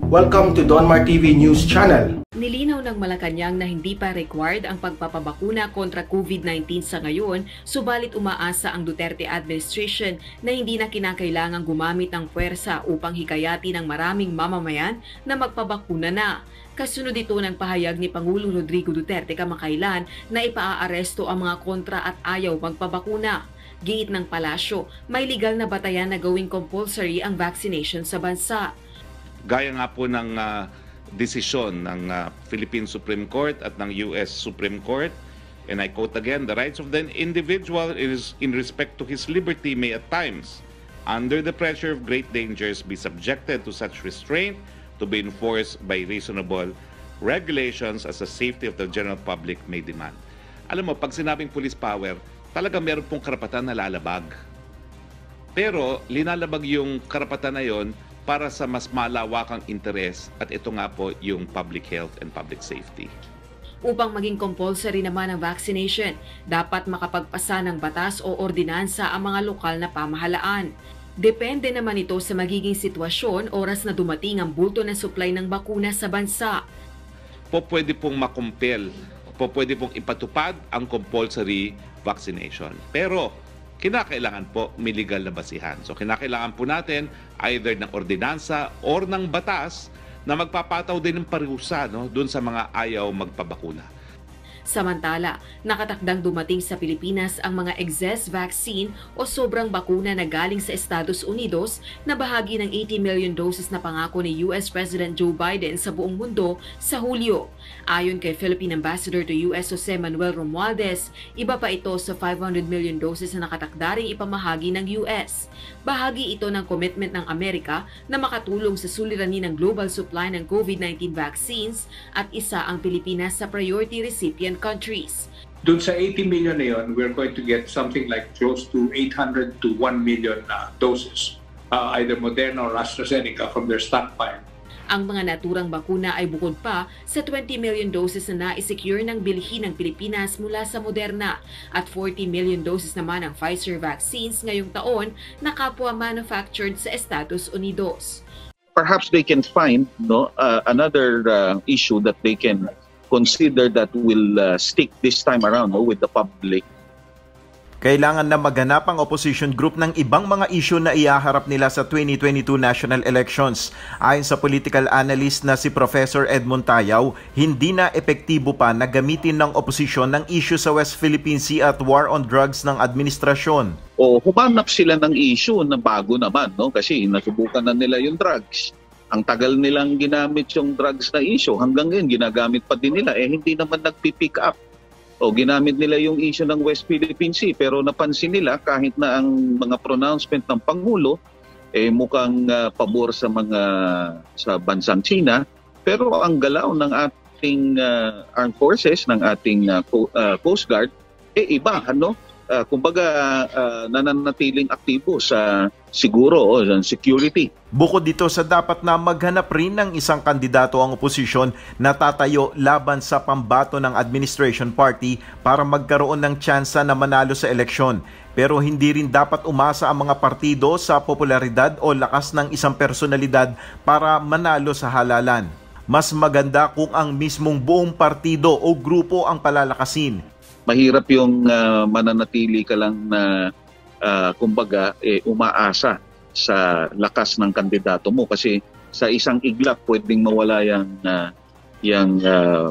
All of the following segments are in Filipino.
Welcome to Donmar TV News Channel. Nilinaw ng Malacanang na hindi pa required ang pagpapabakuna kontra COVID-19 sa ngayon, subalit umaasa ang Duterte administration na hindi na kinakailangang gumamit ng puwersa upang hikayatin ang maraming mamamayan na magpabakuna na. Kasunod ito ng pahayag ni Pangulong Rodrigo Duterte kamakailan na ipaaaresto ang mga kontra at ayaw magpabakuna. Giit ng palasyo, may legal na batayan na gawing compulsory ang vaccination sa bansa. Gaya nga po ng desisyon ng Philippine Supreme Court at ng US Supreme Court, and I quote again, "The rights of the individual is in respect to his liberty may at times, under the pressure of great dangers, be subjected to such restraint to be enforced by reasonable regulations as the safety of the general public may demand." Alam mo, pag sinabing police power, talaga meron pong karapatan na lalabag. Pero linalabag yung karapatan na yon para sa mas malawakang interes, at ito nga po yung public health and public safety. Upang maging compulsory naman ang vaccination, dapat makapagpasa ng batas o ordinansa ang mga lokal na pamahalaan. Depende naman ito sa magiging sitwasyon oras na dumating ang bulto ng supply ng bakuna sa bansa. Pwede pong makumpel, pwede pong ipatupad ang compulsory vaccination. Pero kinakailangan po may legal na basihan. So kinakailangan po natin either ng ordinansa or ng batas na magpapataw din ng parusa doon sa mga ayaw magpabakuna. Samantala, nakatakdang dumating sa Pilipinas ang mga excess vaccine o sobrang bakuna na galing sa Estados Unidos na bahagi ng 80 million doses na pangako ni US President Joe Biden sa buong mundo sa Hulyo. Ayon kay Philippine Ambassador to US Jose Manuel Romualdez, iba pa ito sa 500 million doses na nakatakda ring ipamahagi ng US. Bahagi ito ng commitment ng Amerika na makatulong sa suliranin ng global supply ng COVID-19 vaccines at isa ang Pilipinas sa priority recipient countries. Doon sa 80 million na yun, we're going to get something like close to 800 to 1 million doses, either Moderna or AstraZeneca from their stockpile. Ang mga naturang bakuna ay bukod pa sa 20 million doses na na-secure ng bilhin ng Pilipinas mula sa Moderna at 40 million doses naman ng Pfizer vaccines ngayong taon na kapwa manufactured sa Estados Unidos. Perhaps they can find another issue that they can consider that will stick this time around with the public. Kailangan na maghanap ang opposition group ng ibang mga issue na ihaharap nila sa 2022 national elections. Ayon sa political analyst na si Professor Edmund Tayaw, hindi na epektibo pa na gamitin ng opposition ng issue sa West Philippine Sea at war on drugs ng administrasyon. Humanap sila ng issue na bago naman, kasi nasubukan na nila yung drugs. Ang tagal nilang ginamit yung drugs na issue, hanggang ngayon ginagamit pa din nila, hindi naman nagpipick up. Ginamit nila yung issue ng West Philippine Sea, pero napansin nila kahit na ang mga pronouncement ng Pangulo mukhang pabor sa bansang China, pero ang galaw ng ating armed forces, ng ating Coast Guard, iba, kumbaga nananatiling aktibo sa siguro security. Bukod dito sa dapat na maghanap rin ng isang kandidato ang oposisyon na tatayo laban sa pambato ng administration party para magkaroon ng tsansa na manalo sa eleksyon. Pero hindi rin dapat umasa ang mga partido sa popularidad o lakas ng isang personalidad para manalo sa halalan. Mas maganda kung ang mismong buong partido o grupo ang palalakasin. Mahirap yung mananatili ka lang na kumbaga umaasa sa lakas ng kandidato mo, kasi sa isang iglap pwedeng mawala yung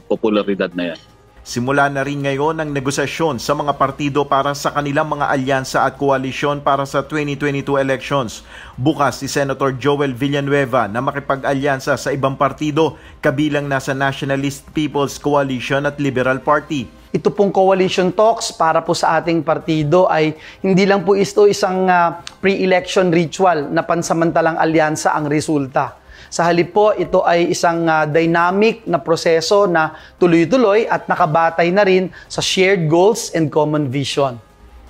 popularidad na yan. Simula na rin ngayon ang negosasyon sa mga partido para sa kanilang mga alyansa at koalisyon para sa 2022 elections. Bukas si Senator Joel Villanueva na makipag-alyansa sa ibang partido, kabilang na sa Nationalist People's Coalition at Liberal Party. Ito pong coalition talks para po sa ating partido ay hindi lang po ito isang pre-election ritual na pansamantalang alyansa ang resulta. Sa halip po, ito ay isang dynamic na proseso na tuloy-tuloy at nakabatay na rin sa shared goals and common vision.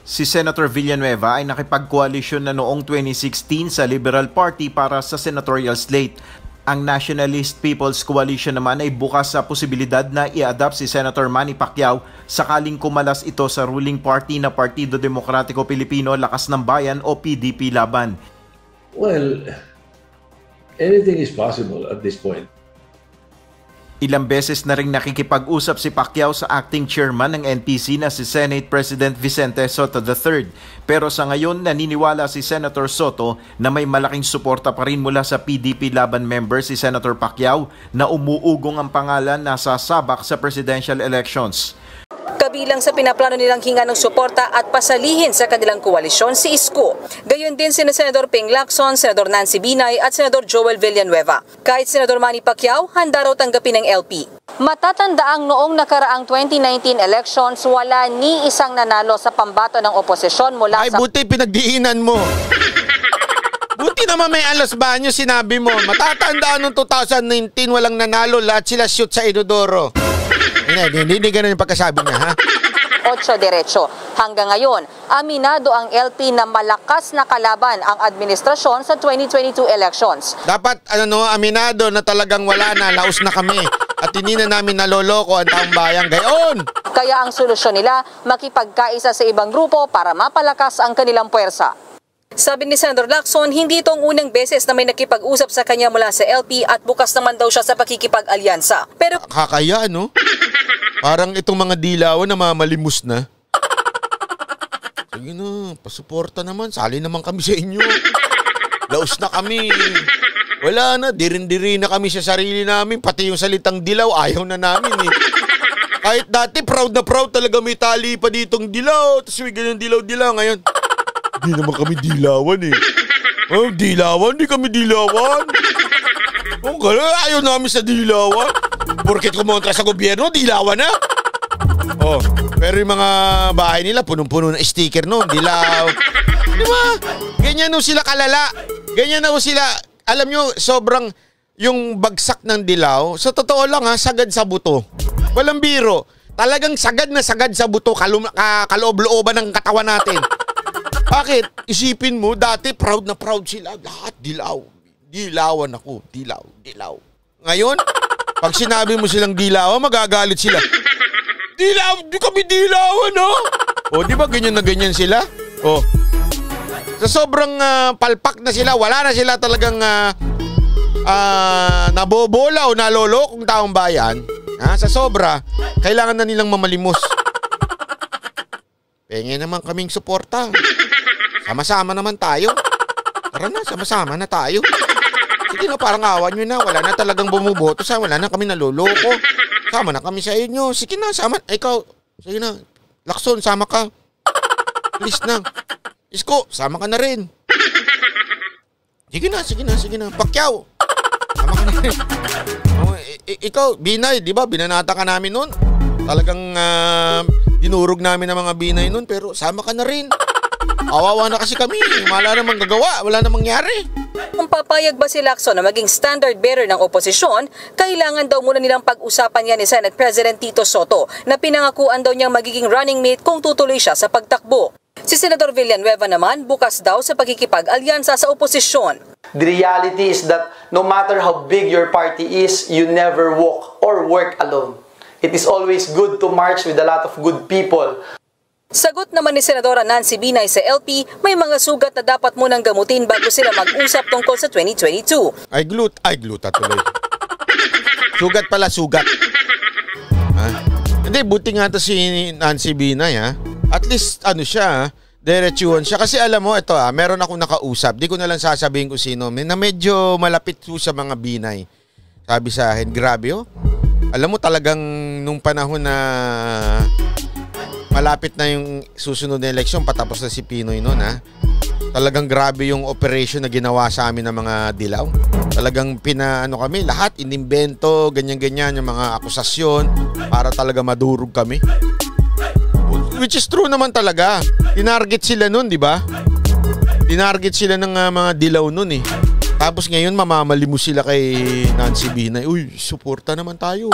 Si Senator Villanueva ay nakipag-coalition na noong 2016 sa Liberal Party para sa senatorial slate. Ang Nationalist People's Coalition naman ay bukas sa posibilidad na i-adapt si Senator Manny Pacquiao sakaling kumalas ito sa ruling party na Partido Demokratiko Pilipino Lakas ng Bayan o PDP laban. Well, anything is possible at this point. Ilang beses na ring nakikipag-usap si Pacquiao sa acting chairman ng NTC na si Senate President Vicente Soto III. Pero sa ngayon, naniniwala si Senator Soto na may malaking suporta pa rin mula sa PDP laban member si Senator Pacquiao na umuugong ang pangalan na sasabak sa presidential elections. Kabilang sa pinaplano nilang hinga ng suporta at pasalihin sa kanilang koalisyon si Isko. Gayon din sina Senador Ping Lacson, Senador Nancy Binay at Senador Joel Villanueva. Kahit Senador Manny Pacquiao, handa raw tanggapin ng LP. Matatandaang noong nakaraang 2019 elections, wala ni isang nanalo sa pambato ng oposisyon mula Ay, buti pinagdiinan mo. Buti naman may alas banyo sinabi mo. Matatandaan noong 2019 walang nanalo, lahat sila shoot sa Inodoro. Hindi ganun yung pagkasabi niya, ha? 8 diretso. Hanggang ngayon, aminado ang LP na malakas na kalaban ang administrasyon sa 2022 elections. Dapat, aminado na talagang wala na, laos na kami. At hindi na namin naloloko ang taong bayang gayon. Kaya ang solusyon nila, makipagkaisa sa ibang grupo para mapalakas ang kanilang puwersa. Sabi ni Senator Lacson, hindi itong unang beses na may nakipag-usap sa kanya mula sa LP at bukas naman daw siya sa pakikipag-alyansa. Pero kakaya, no? Parang itong mga dilawan na mamalimos na. Sige na, pasuporta naman. Sali naman kami sa inyo. Laos na kami. Wala na, dirin-diri na kami sa sarili namin. Pati yung salitang dilaw, ayaw na namin eh. Kahit dati, proud na proud talaga may tali pa ditong dilaw. Tapos may ganyan dilaw-dilaw. Ngayon, hindi naman kami dilawan eh. Oh, dilawan? Hindi kami dilawan. Oh, ayaw namin sa dilawan. Porket kumontra sa gobyerno, dilawan na. Oh, pero yung mga bahay nila, punong-puno na sticker noon, dilaw. Di ba? Ganyan no sila kalala. Ganyan na sila. Alam nyo, sobrang yung bagsak ng dilaw, sa totoo lang ha, sagad sa buto. Walang biro. Talagang sagad na sagad sa buto, kaloob-looban ng katawan natin. Bakit? Isipin mo, dati proud na proud sila. Lahat dilaw. Dilawan ako. Dilaw. Ngayon, pag sinabi mo silang dilawan, magagalit sila. Dilaw! Di kami dilawan, no? O, di ba ganyan na ganyan sila? O. Sa sobrang palpak na sila, wala na sila talagang nabobola o nalolokong taong bayan. Sa sobra, kailangan na nilang mamalimos. Pengen naman kaming suporta. Sama-sama naman tayo. Tara na, sama-sama na tayo. Sige na, parang awan nyo na. Wala na talagang bumuboto sa. Wala na kami naloloko. Sama na kami sa inyo. Sige na, sama. Ikaw, sige na. Lacson, sama ka. Please na. Isko, sama ka na rin. Sige na. Pacquiao, sama ka na rin. Ikaw, Binay, di ba? Binanata ka namin nun. Talagang dinurog namin ang mga Binay nun. Pero sama ka na rin. Awawa na kasi kami. Wala namang gagawa. Wala namang mangyari. Kung papayag ba si Lacson na maging standard bearer ng oposisyon, kailangan daw muna nilang pag-usapan yan ni Senate President Tito Soto na pinangakuan daw niyang magiging running mate kung tutuloy siya sa pagtakbo. Si Senador Villanueva naman bukas daw sa pagkikipag-alyansa sa oposisyon. The reality is that no matter how big your party is, you never walk or work alone. It is always good to march with a lot of good people. Sagot naman ni Senadora Nancy Binay sa LP, may mga sugat na dapat munang gamutin bago sila mag-usap tungkol sa 2022. Ay, gluta tuloy. Sugat pala, sugat. Hindi, buti nga to si Nancy Binay, ha? At least, siya, diretsuhan siya. Kasi alam mo, ito meron akong nakausap. Di ko na lang sasabihin kung sino. Na medyo malapit po sa mga Binay. Sabi sa akin, grabe Alam mo talagang nung panahon na malapit na yung susunod na eleksyon, patapos na si Pinoy noon, talagang grabe yung operation na ginawa sa amin ng mga dilaw. Talagang kami, lahat inimbento, ganyan-ganyan yung mga akusasyon para talaga madurog kami. Which is true naman talaga. Tinarget sila noon, di ba? Tinarget sila ng mga dilaw noon eh. Tapos ngayon mamamalimos sila kay Nancy Binay. Uy, suporta naman tayo.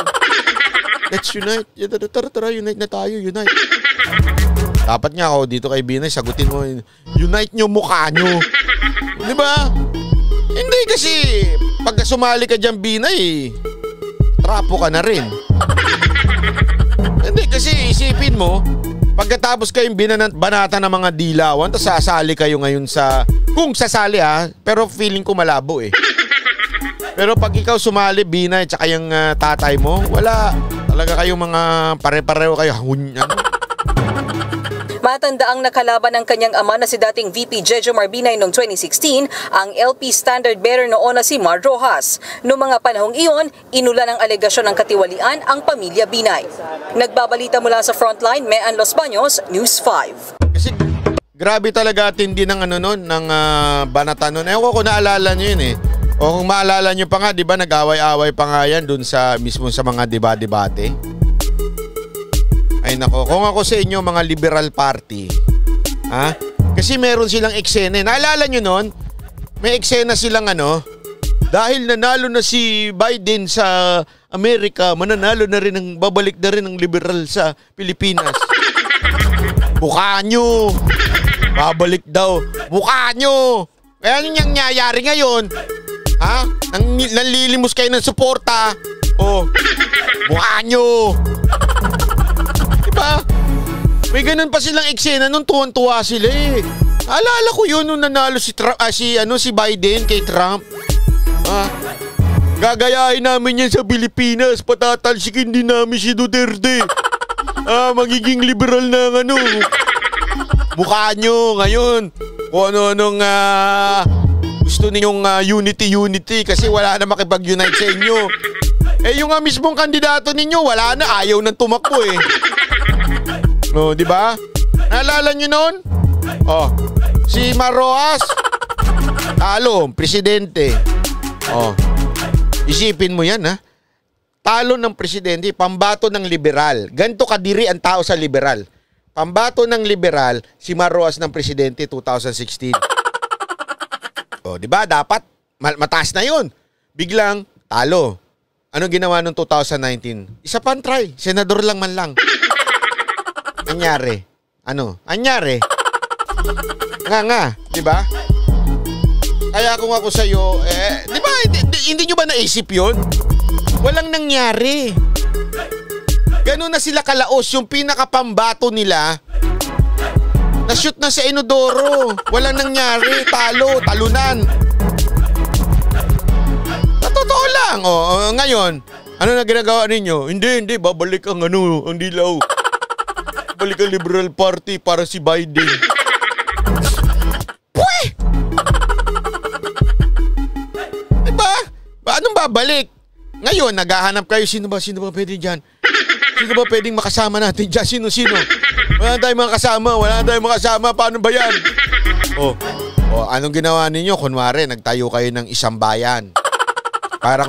Let's unite. Tara, unite na tayo, unite. Dapat nga ako dito kay Binay, sagutin mo, unite nyo mukha nyo. Di ba? Hindi kasi, pag sumali ka dyan, Binay, trapo ka na rin. Hindi kasi, isipin mo, pagkatapos kayong banata ng mga dilawan, tapos sasali kayo ngayon sa, kung sasali pero feeling ko malabo eh. Pero pag ikaw sumali, Binay, tsaka yung tatay mo, wala. Talaga kayong mga pare-pareho kayo. Matanda ang nakalaban ng kanyang ama na si dating VP Jejomar Binay noong 2016, ang LP standard bearer noon na si Mar Rojas. Noong mga panahong iyon, inulan ng alegasyon ng katiwalian ang pamilya Binay. Nagbabalita mula sa Frontline, Mean Los Baños, News 5. Kasi grabe talaga tindi ng ng banatan nun. Ewan ko kung naalala nyo yun eh. O kung maalala nyo pa nga, di ba nag-away-away pa nga yan dun sa mismo sa mga debate. Ay nako, kung ako sa inyo mga Liberal Party, kasi meron silang eksena. Naalala nyo nun? May eksena silang dahil nanalo na si Biden sa Amerika, mananalo na rin, babalik na rin ang liberal sa Pilipinas. Mukha nyo! Babalik daw. Mukha nyo! Kaya ano niyang nangyayari ngayon? Nanlilimos kayo ng suporta. Mukha nyo! Diba? May ganun pa silang eksena nung tuwan-tuwa sila eh. Alala ko yun nung nanalo si Biden kay Trump. Gagayahin namin yan sa Pilipinas. Patatalsikin din namin si Duterte. Magiging liberal na mukha nyo ngayon. Kung ano-anong gusto ninyong unity kasi wala na makipag-unite sa inyo. Yung mismong kandidato ninyo, wala na. Ayaw nang tumakbo eh. Di ba? Naalala nyo nun? Si Mar Rojas, talo, presidente. Isipin mo yan, Talo ng presidente, pambato ng liberal. Ganito kadiri ang tao sa liberal. Pambato ng liberal, si Mar Rojas ng presidente 2016. Di ba? Dapat mataas na yun. Biglang, talo. Anong ginawa noong 2019? Isa pang try. Senador lang man lang. Anyari? Anyari? Nga, di ba? Kaya kung ako sa'yo, di ba, hindi nyo ba naisip yun? Walang nangyari. Ganun na sila kalaos, yung pinakapambato nila, na-shoot na sa inodoro. Walang nangyari, talunan. Sa totoo lang, ngayon, ano na ginagawa ninyo? Hindi, babalik ang ang dilaw. Balik ang Liberal Party para si Biden. Pweh! Diba? Anong babalik? Ngayon, naghahanap kayo, sino ba pwede dyan? Sino ba pwedeng makasama natin dyan? Sino? Wala tayong mga kasama. Paano ba yan? Anong ginawa ninyo? Kunwari, nagtayo kayo ng isang bayan. Para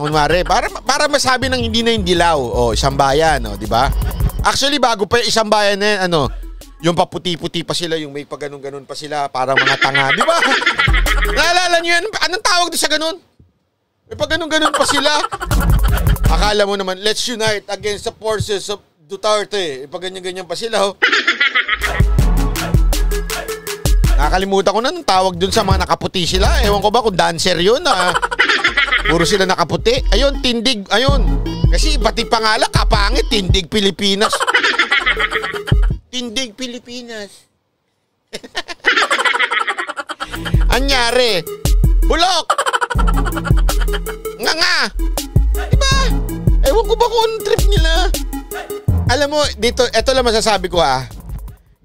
masabi ng hindi na yung dilaw. Isang bayan, di ba? Actually, bago pa yung isang bayan na yan, yung paputi-puti pa sila, yung may pag-ganon-ganon pa sila, parang mga tanga, di ba? Naalala nyo yan? Anong tawag doon sa ganon? May pag-ganon-ganon pa sila. Akala mo naman, let's unite against the forces of Duterte. Pag-ganyan-ganyan pa sila, Nakalimutan ko na nung tawag doon sa mga nakaputi sila. Ewan ko ba kung dancer yun, Puro sila nakaputi. Ayun, tindig. Ayun. Kasi pati pangalan, kapangit. Tindig Pilipinas. Tindig Pilipinas. Anyari. Bulok. Nga. Diba? Ewan ko ba kung anong trip nila. Alam mo, dito, eto lang masasabi ko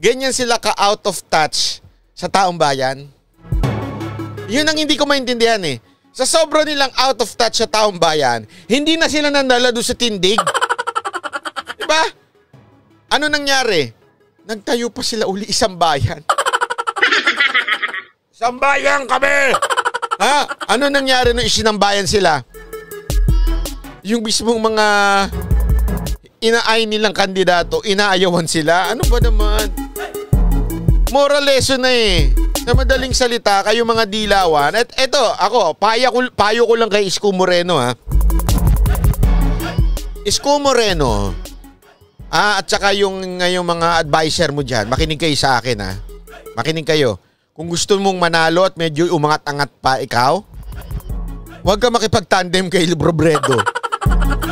Ganyan sila ka-out of touch sa taong bayan. Yun ang hindi ko maintindihan Sa sobra nilang out of touch sa taong bayan, hindi na sila nandala doon sa tindig. Diba? Ano nangyari? Nagtayo pa sila uli isang bayan. Isang bayan kami! Ano nangyari nung isinambayan sila? Yung mismong mga inaay nilang kandidato, inaayawan sila. Ano ba naman? Moral lesson na Sa madaling salita, kayo mga dilawan. At eto, ako, payo ko lang kay Isko Moreno Isko Moreno, at saka yung mga advisor mo dyan, makinig kayo sa akin Makinig kayo. Kung gusto mong manalo at medyo umangat-angat pa ikaw, huwag ka makipag-tandem kay Robredo.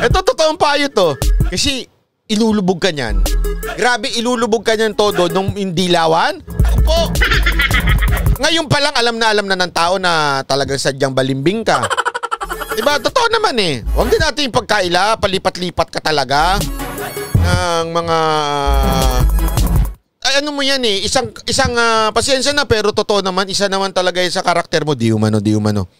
Ito, totoong payo to. Kasi ilulubog ka niyan. Grabe, ilulubog ka niyan todo nung indilawan. Ako po. Ngayon pa lang alam na ng tao na talagang sadyang balimbing ka. Diba? Totoo naman eh. Huwag din natin yung pagkaila, palipat-lipat ka talaga ng mga... Ay, ano mo yan eh, isang pasensya na pero totoo naman, isa naman talaga sa karakter mo, di umano.